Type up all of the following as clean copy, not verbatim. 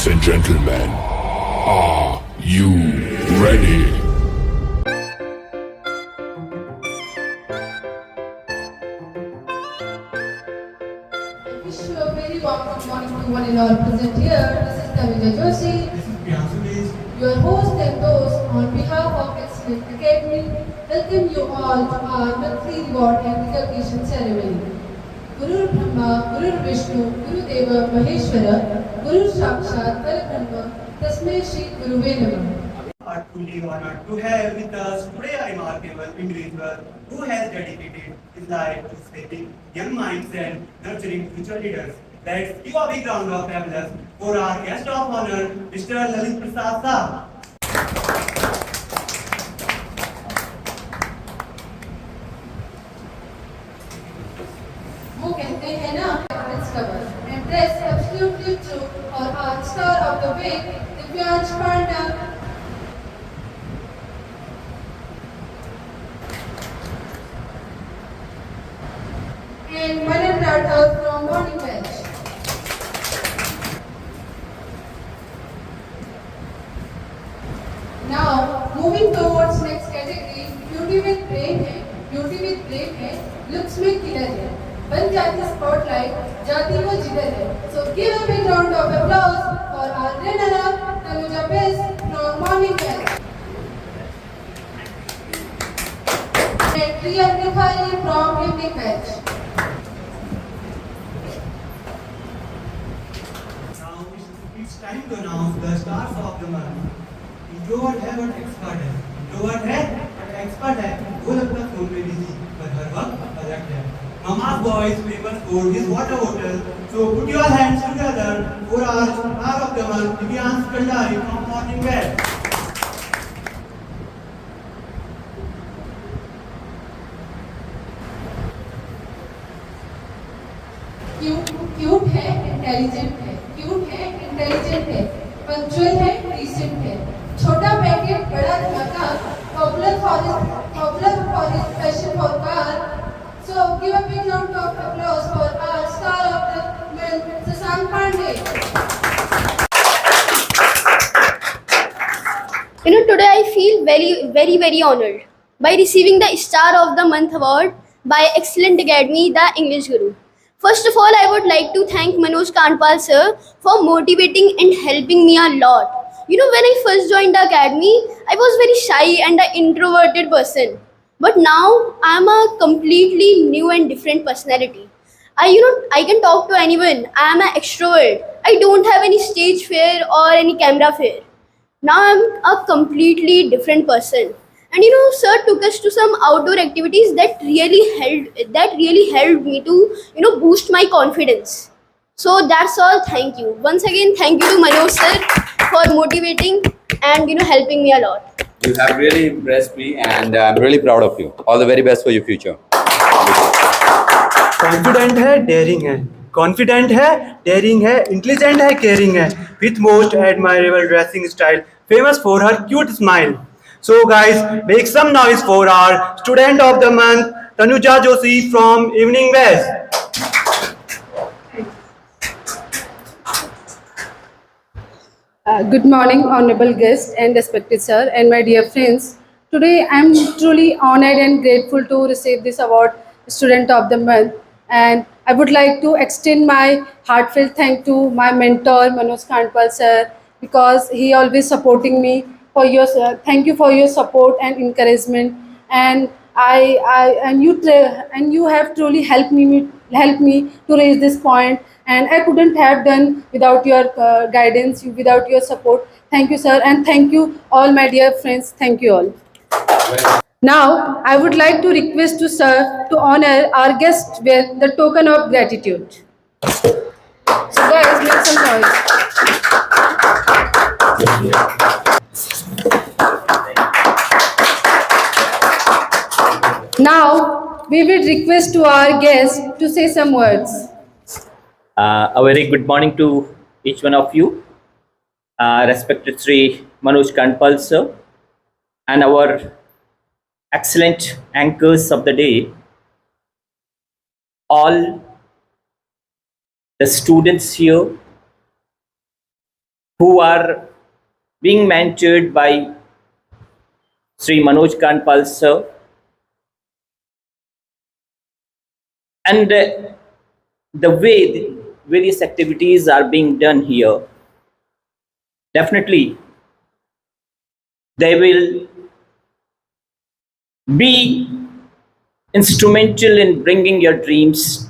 Ladies and gentlemen, are you ready? Wish you a very warm good morning to one and all present here. This is Tanuja Joshi, your host and host. On behalf of Excellent Academy, welcome you all to our monthly reward and recognition ceremony. Guru Brahma, Guru Vishnu, Guru Deva Maheshwara, Guru Sakshat Parabrahma, Tasmai Shri Guruve Namah. Are truly honored to have with us today a remarkable individual who has dedicated his life to shaping young minds and nurturing future leaders. Let's give a big round of applause for our guest of honor, Mr. Lalit Prasad Saab. वो कहते हैं ना discover and that's absolutely true. और our star of the week, Divyansh Panda. And Manan Rathod from Morning Batch. Now, moving towards next category, beauty with brain है, beauty with brain है, looks में killer है, बन जाती spotlight, जाती वो जिगर है. So give a big round of applause for our runner-up, Tanuja Best from Morning Batch. And Priya Nikhali from Evening Batch. Now it's time to announce the stars of the month. Introvert है but expert है, introvert है but expert है, वो लगता है phone पे busy पर हर वक्त अलर्ट है. Mama's boy is famous for his water bottle, so put your hands together for our star of the month, Divyansh Kandari from Morning Batch. Cute है, इंटेलिजेंट है, क्यूट है, इंटेलिजेंट है, punctual है, decent है, छोटा packet बड़ा धमाका, popular for his passion for car. So give a big round of applause for our star of the month, Sasank Pandey. Today I feel very honored by receiving the Star of the Month award by Excellent Academy, the English Guru. First of all, I would like to thank Manoj Kandpal sir for motivating and helping me a lot. When I first joined the academy, I was very shy and an introverted person. But now I am a completely new and different personality. I can talk to anyone. I am an extrovert. I don't have any stage fear or any camera fear. Now I'm a completely different person. And sir took us to some outdoor activities that really helped me to boost my confidence. So that's all. Thank you once again. Thank you to Manoj sir for motivating and helping me a lot. You have really impressed me and I'm really proud of you. All the very best for your future. Confident है, dairying है, confident है, dairying है, intelligent है, caring है, with most admirable dressing style, famous for her cute smile. So guys, make some noise for our student of the month, Tanuja Joshi from Evening West. Good morning, honorable guest and respected sir and my dear friends. Today I am truly honored and grateful to receive this award, Student of the Month, and I would like to extend my heartfelt thank to my mentor Manoj Kandpal sir, because he always supporting me. Thank you for your support and encouragement, and you have truly helped me to reach this point, and I couldn't have done without your guidance, without your support. Thank you sir, and thank you all my dear friends. Thank you all. Now I would like to request to sir to honor our guest with the token of gratitude. So guys, make some noise. Now we will request to our guest to say some words. A very good morning to each one of you, respected Sri Manoj Kandpal sir, and our excellent anchors of the day, all the students here, who are being mentored by Sri Manoj Kanpal sir. And the way the various activities are being done here, definitely they will be instrumental in bringing your dreams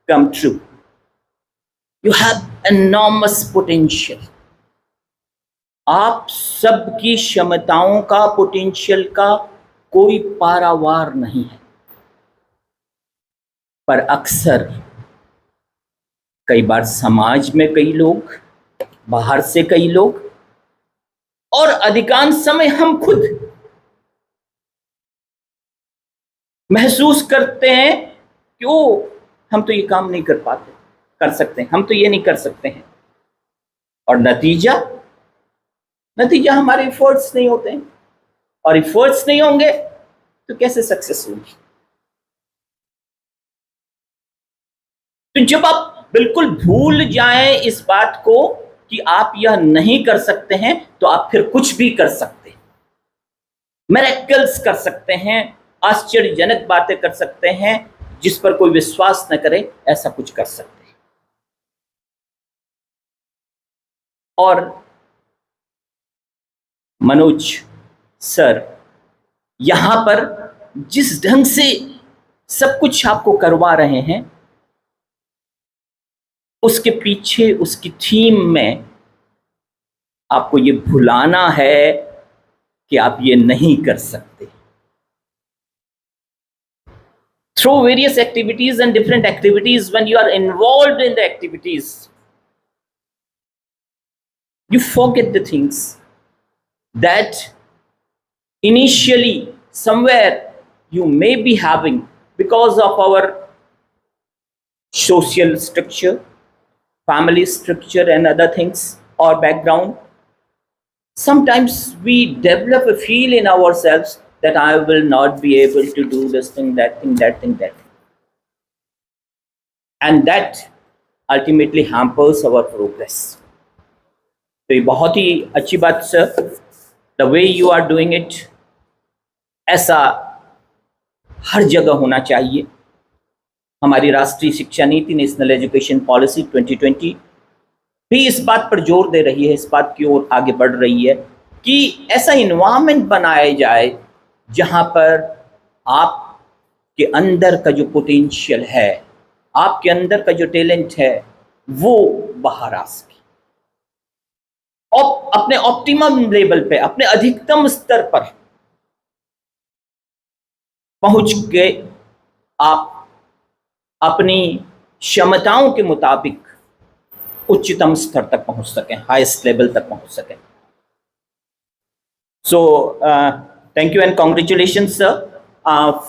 come true. You have enormous potential. आप सबकी क्षमताओं का, potential का कोई पारावार नहीं है, पर अक्सर कई बार समाज में कई लोग, बाहर से कई लोग, और अधिकांश समय हम खुद महसूस करते हैं कि ओ, हम तो ये काम नहीं कर पाते, कर सकते हैं, हम तो ये नहीं कर सकते हैं, और नतीजा हमारे एफर्ट्स नहीं होते हैं, और एफर्ट्स नहीं होंगे तो कैसे सक्सेस होगी। तो जब आप बिल्कुल भूल जाएं इस बात को कि आप यह नहीं कर सकते हैं, तो आप फिर कुछ भी कर सकते हैं, मिरेकल्स कर सकते हैं, आश्चर्यजनक बातें कर सकते हैं, जिस पर कोई विश्वास न करे ऐसा कुछ कर सकते हैं। और मनोज सर यहां पर जिस ढंग से सब कुछ आपको करवा रहे हैं, उसके पीछे उसकी थीम में आपको ये भुलाना है कि आप ये नहीं कर सकते। Through various activities and different activities, when you are involved in the activities, you forget the things that initially somewhere you may be having because of our social structure, family structure and other things or background. Sometimes we develop a feel in ourselves that I will not be able to do this thing, that thing, that thing, that thing. And that ultimately hampers our progress. तो ये बहुत ही अच्छी बात sir, the way you are doing it, ऐसा हर जगह होना चाहिए। हमारी राष्ट्रीय शिक्षा नीति, नेशनल एजुकेशन पॉलिसी 2020 भी इस बात पर जोर दे रही है, इस बात की ओर आगे बढ़ रही है कि ऐसा इन्वायरमेंट बनाया जाए जहां पर आपके अंदर का जो पोटेंशियल है, आपके अंदर का जो टैलेंट है, वो बाहर आ सके और अपने ऑप्टिमम लेवल पे, अपने अधिकतम स्तर पर पहुंच के आप अपनी क्षमताओं के मुताबिक उच्चतम स्तर तक पहुंच सकें, हाईएस्ट लेवल तक पहुंच सकें। So thank you and congratulations sir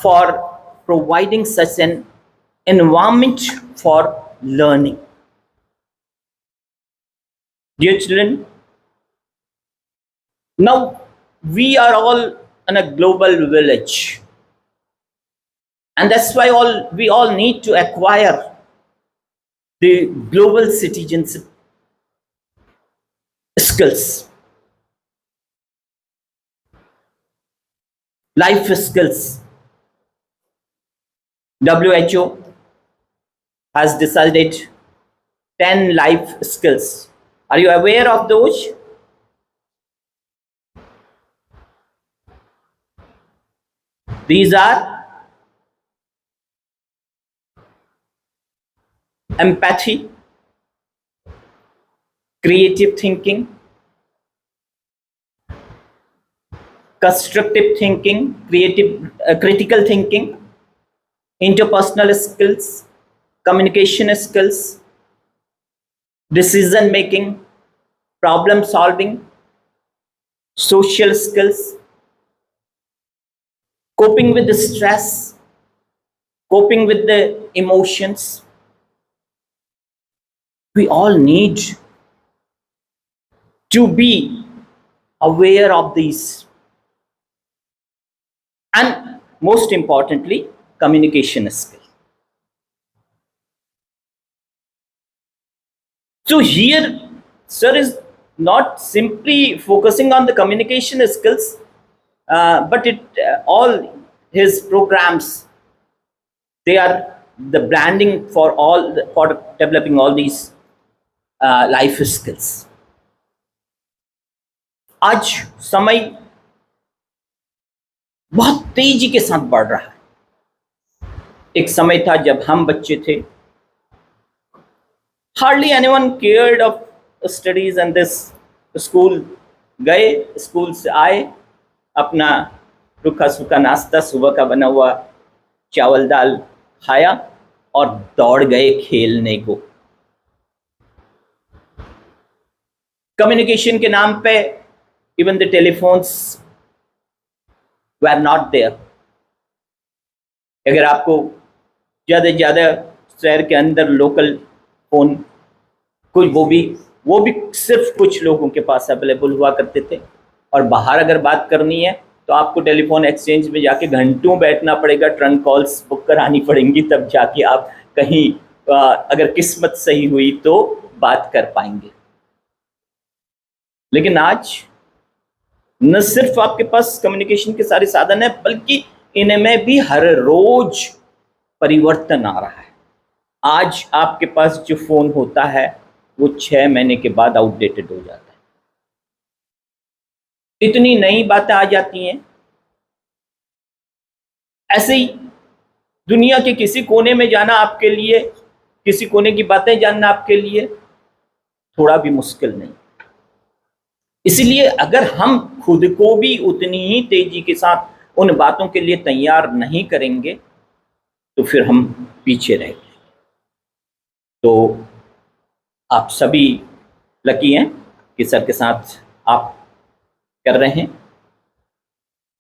for providing such an environment for learning. Dear children, now we are all in a global village, and that's why we all need to acquire the global citizenship skills, life skills. WHO has decided 10 life skills. Are you aware of those? These are empathy, creative thinking, constructive thinking, critical thinking, interpersonal skills, communication skills, decision making, problem solving, social skills, coping with the stress, coping with the emotions. We all need to be aware of these. And most importantly, communication skill. So here, sir is not simply focusing on the communication skills, but all his programs, they are the branding for developing all these life skills. आज समय बहुत तेजी के साथ बढ़ रहा है. एक समय था जब हम बच्चे थे, hardly anyone cared of studies and this. School गए, स्कूल से आए, अपना रूखा सूखा नाश्ता सुबह का बना हुआ चावल दाल खाया और दौड़ गए खेलने को. कम्युनिकेशन के नाम पे even the telephones were not there. अगर आपको ज़्यादा से ज़्यादा शहर के अंदर लोकल फ़ोन कुछ वो भी सिर्फ कुछ लोगों के पास अवेलेबल हुआ करते थे, और बाहर अगर बात करनी है तो आपको टेलीफोन एक्सचेंज में जाके घंटों बैठना पड़ेगा, ट्रंक कॉल्स बुक करानी पड़ेंगी, तब जाके आप कहीं अगर किस्मत सही हुई तो बात कर पाएंगे. लेकिन आज न सिर्फ आपके पास कम्युनिकेशन के सारे साधन है, बल्कि इनमें भी हर रोज परिवर्तन आ रहा है. आज आपके पास जो फोन होता है वो 6 महीने के बाद आउटडेटेड हो जाता है. इतनी नई बातें आ जाती हैं. ऐसे ही दुनिया के किसी कोने में जाना आपके लिए, किसी कोने की बातें जानना आपके लिए थोड़ा भी मुश्किल नहीं. इसलिए अगर हम खुद को भी उतनी ही तेजी के साथ उन बातों के लिए तैयार नहीं करेंगे तो फिर हम पीछे रह जाएंगे. तो आप सभी लकी हैं कि सर के साथ आप कर रहे हैं,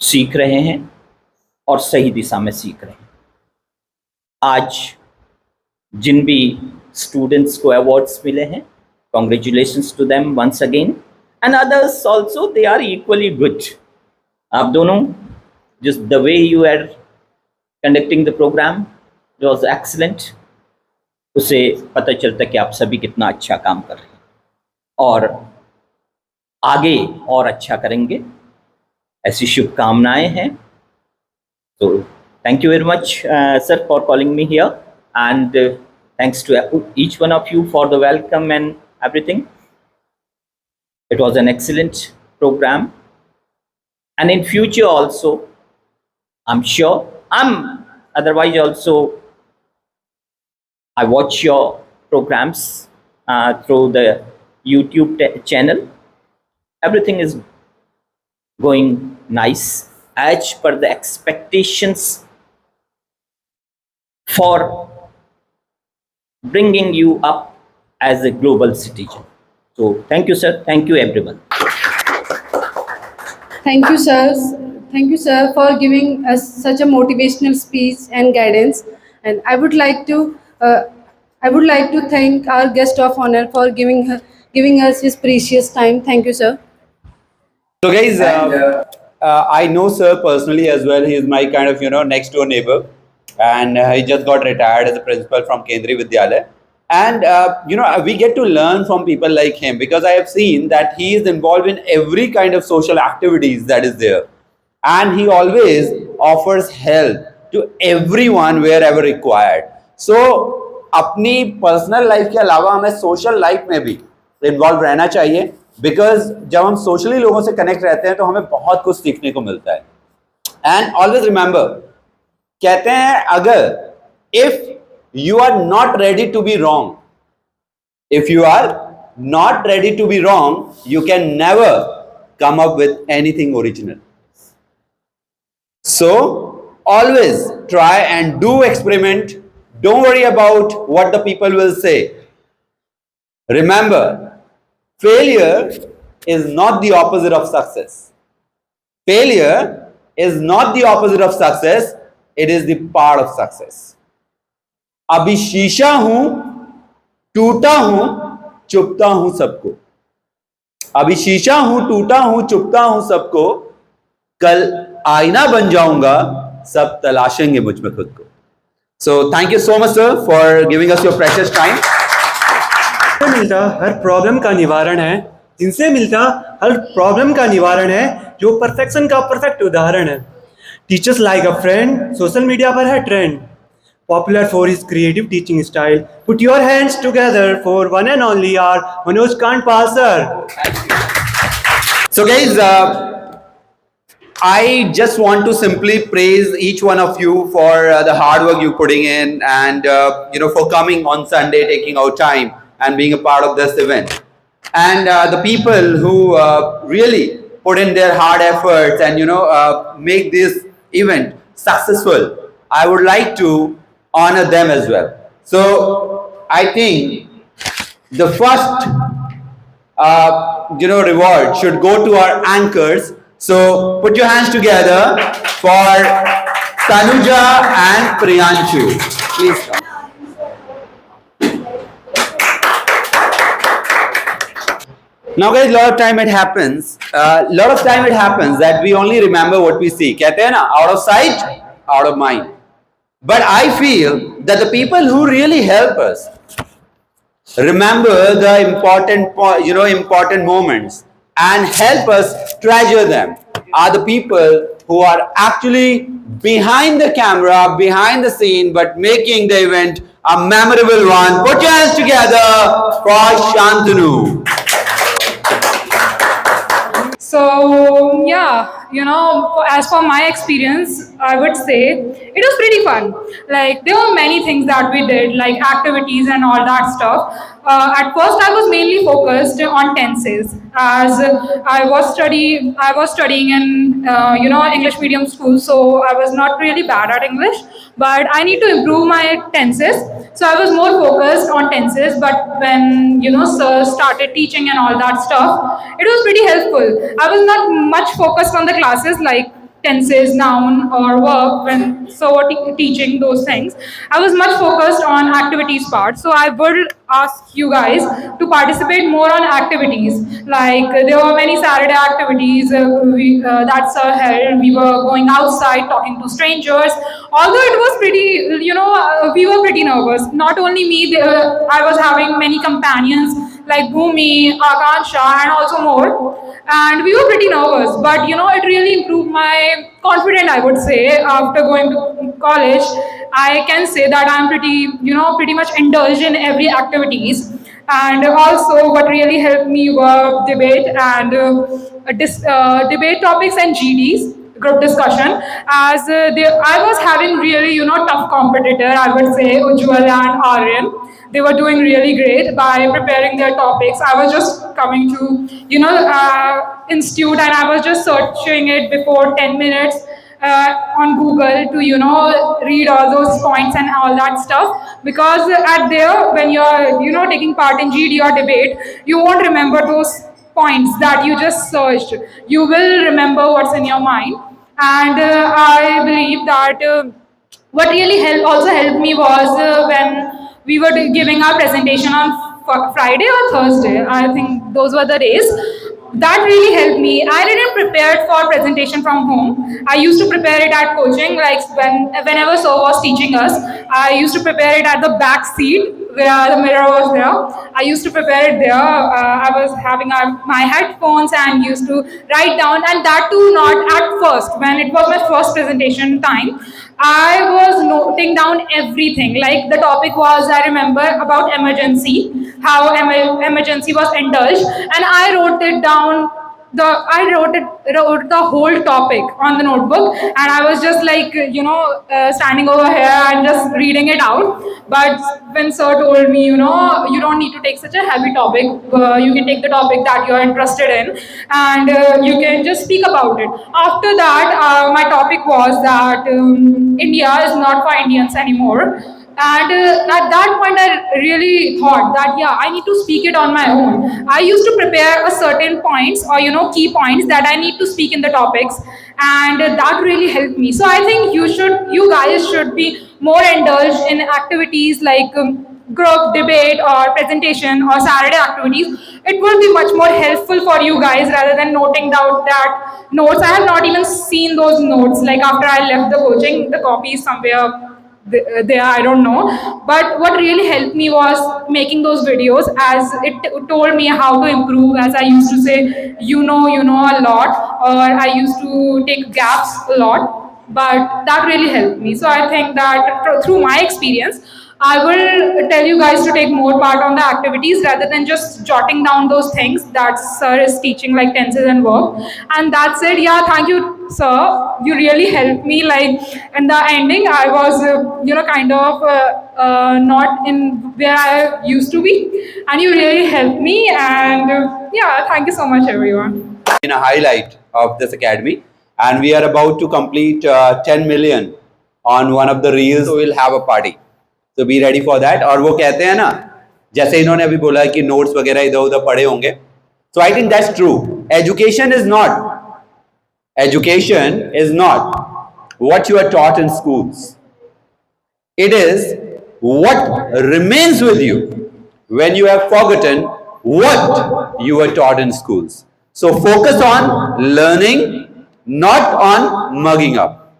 सीख रहे हैं और सही दिशा में सीख रहे हैं. आज जिन भी स्टूडेंट्स को अवार्ड्स मिले हैं, congratulations to them once again, and others also, they are equally good. आप दोनों, just the way you are conducting the program was excellent. उससे पता चलता कि आप सभी कितना अच्छा काम कर रहे हैं और आगे और अच्छा करेंगे, ऐसी शुभकामनाएं हैं. तो thank you very much sir for calling me here, and thanks to each one of you for the welcome and everything. It was an excellent program, and in future also, I'm sure, otherwise also, I watch your programs through the YouTube channel. Everything is going nice as per the expectations for bringing you up as a global citizen. So thank you, sir. Thank you, everyone. Thank you, sir. Thank you, sir, for giving us such a motivational speech and guidance. And I would like to thank our guest of honor for giving us his precious time. Thank you, sir. So guys, I know sir personally as well. He is my kind of next door neighbor, and he just got retired as a principal from Kendriya Vidyalaya. And we get to learn from people like him, because I have seen that he is involved in every kind of social activities that is there, and he always offers help to everyone wherever required. So अपनी personal life के अलावा हमें social life में भी involve रहना चाहिए, because जब हम सोशली लोगों से कनेक्ट रहते हैं तो हमें बहुत कुछ सीखने को मिलता है. एंड ऑलवेज रिमेंबर, कहते हैं अगर if you are not ready to be wrong, if you are not ready to be wrong, you can never come up with anything original. So always try and do experiment. Don't worry about what the people will say. Remember, failure is not the opposite of success. Failure is not the opposite of success, it is the part of success. अभी शीशा हूं, टूटा हूं, चुपता हूं सबको. अभी शीशा हूं, टूटा हूं, चुपता हूं सबको, कल आईना बन जाऊंगा, सब तलाशेंगे मुझ में खुद को. So thank you so much sir for giving us your precious time. मिलता हर प्रॉब्लम का निवारण है, जिनसे मिलता हर प्रॉब्लम का निवारण है, जो परफेक्शन का परफेक्ट उदाहरण है। Teachers like a friend, social media पर है trend, popular for his creative teaching style. Put your hands together for one and only R Manoj Kandpal sir. So guys, I just want to simply praise each one of you for the hard work you're putting in, and for coming on Sunday, taking out time and being a part of this event, and the people who really put in their hard efforts and make this event successful. I would like to honor them as well. So I think the first reward should go to our anchors. So put your hands together for Tanuja and Priyanshu. Please come. Now guys, lot of time it happens that we only remember what we see. कहते हैं ना, out of sight, out of mind. But I feel that the people who really help us remember the important moments and help us treasure them are the people who are actually behind the camera, behind the scene, but making the event a memorable one. Put your hands together for Shantanu. So yeah, as for my experience, I would say it was pretty fun. Like there were many things that we did, like activities and all that stuff. At first, I was mainly focused on tenses, as I was studying in English medium school, so I was not really bad at English, but I need to improve my tenses. So I was more focused on tenses, but when sir started teaching and all that stuff, it was pretty helpful. I was not much focused on the classes like tenses, noun or verb when so teaching those things. I was much focused on activities part. So I would ask you guys to participate more on activities. Like there were many Saturday activities that sir held. We were going outside talking to strangers. Although it was pretty, we were pretty nervous. Not only me, I was having many companions like Bhumi, Akansha, and also more. And we were pretty nervous, but it really improved my confidence, I would say. After going to college, I can say that I'm pretty much indulged in every activities. And also what really helped me were debate and debate topics and GDs, group discussion, as I was having really tough competitor, I would say, Ujjwal and Aryan. They were doing really great by preparing their topics. I was just coming to institute, and I was just searching it before 10 minutes on Google to read all those points and all that stuff, because at there when you're taking part in GD or debate, you won't remember those points that you just searched. You will remember what's in your mind. And I believe that what really helped me was when we were giving our presentation on Friday or Thursday. I think those were the days. That really helped me. I didn't prepare for presentation from home. I used to prepare it at coaching, like whenever sir was teaching us. I used to prepare it at the back seat where the mirror was there. I used to prepare it there. I was having my headphones and used to write down, and that too not at first. When it was my first presentation time, I was noting down everything. Like the topic was, I remember, about emergency, how emergency was indulged, and I wrote it down. I wrote the whole topic on the notebook, and I was just like standing over here and just reading it out. But when sir told me, you don't need to take such a heavy topic. You can take the topic that you are interested in, and you can just speak about it. After that, my topic was that India is not for Indians anymore. And at that point, I really thought that, yeah, I need to speak it on my own. I used to prepare a certain points or, key points that I need to speak in the topics. And that really helped me. So I think you guys should be more indulged in activities like group debate or presentation or Saturday activities. It will be much more helpful for you guys rather than noting down that notes. I have not even seen those notes. Like after I left the coaching, the copy is somewhere there, I don't know. But what really helped me was making those videos, as it told me how to improve. As I used to say, you know a lot, or I used to take gaps a lot. But that really helped me. So I think that through my experience, I will tell you guys to take more part on the activities rather than just jotting down those things that sir is teaching, like tenses and verb. And that's it. Yeah, thank you, sir. You really helped me. Like in the ending, I was, kind of not in where I used to be, and you really helped me. And yeah, thank you so much, everyone. In a highlight of this academy, and we are about to complete 10 million on one of the reels, so we'll have a party, so be ready for that. और वो कहते हैं ना, जैसे इन्होंने अभी बोला कि notes वगैरह इधर उधर पड़े होंगे, so I think that's true. Education is not what you are taught in schools. It is what remains with you when you have forgotten what you were taught in schools. So focus on learning, not on mugging up.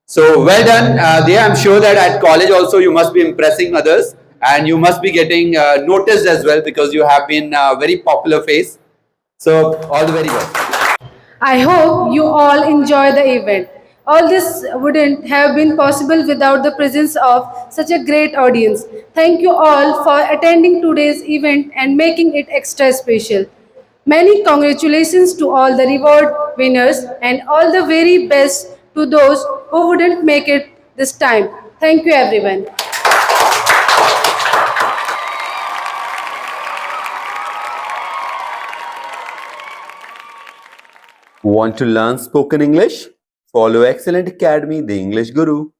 So well done. I'm sure that at college also you must be impressing others, and you must be getting noticed as well, because you have been a very popular face. So all the very best. I hope you all enjoy the event. All this wouldn't have been possible without the presence of such a great audience. Thank you all for attending today's event and making it extra special. Many congratulations to all the reward winners and all the very best to those who wouldn't make it this time. Thank you, everyone. Want to learn spoken English? Follow Excellent Academy, the English Guru.